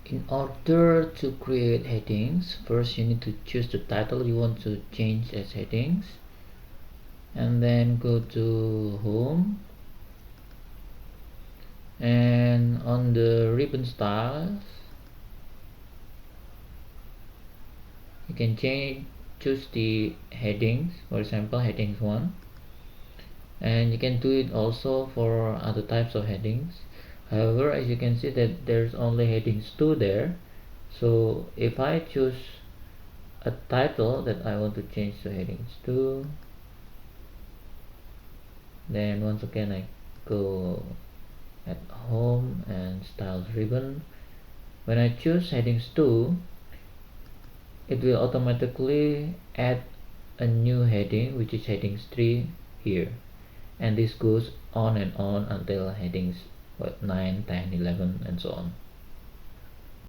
In order to create headings, first you need to choose the title you want to change as headings, and then go to home, and on the ribbon styles you can choose the headings, for example headings 1, and you can do it also for other types of headings. However, as you can see that there's only headings 2 there, so if I choose a title that I want to change to headings 2, then once again I go at home and styles ribbon. When I choose headings 2, it will automatically add a new heading, which is headings 3 here, and this goes on and on until headings 9, 10, 11 and so on.